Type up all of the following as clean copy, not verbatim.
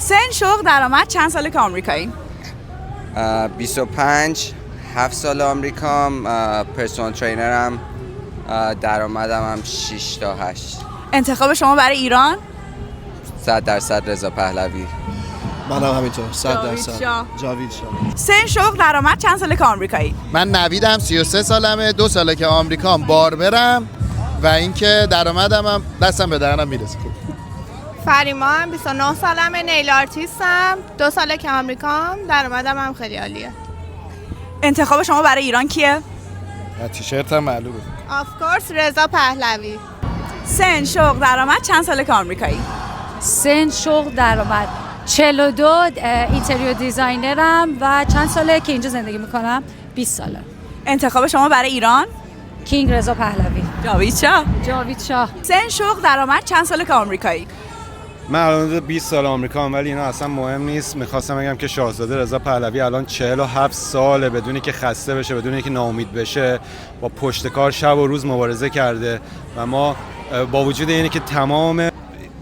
سن، شغل، درآمد، چند ساله که آمریکایی؟ 25 7 سال آمریکام، پرسونال ترینرم، درآمدم هم 6 تا 8. انتخاب شما برای ایران؟ 100% رضا پهلوی. منم همینطور 100%. جاوید شاه. سن، شغل، درآمد، چند ساله که آمریکایی؟ من نویدم، 33 سالمه، 2 ساله که آمریکام، باربرم و اینکه درآمدم هم دستم به دهنم میرسه. فریما، 29 سالمه، نیل آرتیستم، 2 ساله که آمریکام، درآمدم هم خیلی عالیه. انتخاب شما برای ایران کیه؟ تیشرت هم معلومه. آف کورس رضا پهلوی. سن، شغل، درآمد، چند ساله که آمریکایی؟ سن، شغل، درآمد 42، اینتریور دیزاینرم و چند ساله که اینجا زندگی میکنم؟ 20 ساله. انتخاب شما برای ایران؟ کینگ رضا پهلوی. جاوید شاه. سن، شغل، درآمد، چند ساله که آمریکایی؟ من الان 20 سال آمریکام، ولی اینا اصلا مهم نیست. میخواستم بگم که شاهزاده رضا پهلوی الان 47 ساله بدونی که خسته بشه، بدونی که ناامید بشه، با پشت کار شب و روز مبارزه کرده و ما با وجود اینه که تمام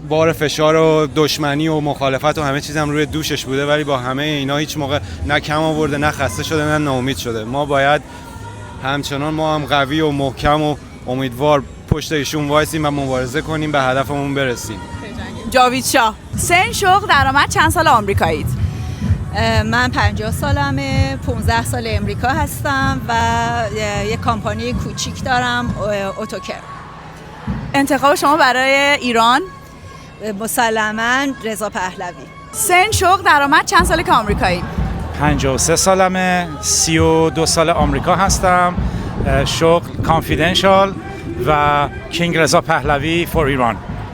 بار فشار و دشمنی و مخالفت و همه چیز هم روی دوشش بوده، ولی با همه اینا هیچ موقع نه کم آورده، نه خسته شده، نه ناامید شده. ما باید همچنان ما هم قوی و محکم و امیدوار پشت ایشون وایسیم و مبارزه کنیم به هدفمون برسیم. جاوید شاه. سن، شغل، درآمد، چند سال آمریکایید؟ من 50 سالمه، 15 سال امریکا هستم و یک کمپانی کوچیک دارم، اتوکر. انتخاب شما برای ایران؟ مسلماً رضا پهلوی. سن، شغل، درآمد، چند ساله که آمریکایی؟ 53 سالمه، 32 سال آمریکا هستم، شغل کانفیدنشال و کینگ رضا پهلوی فور ایران.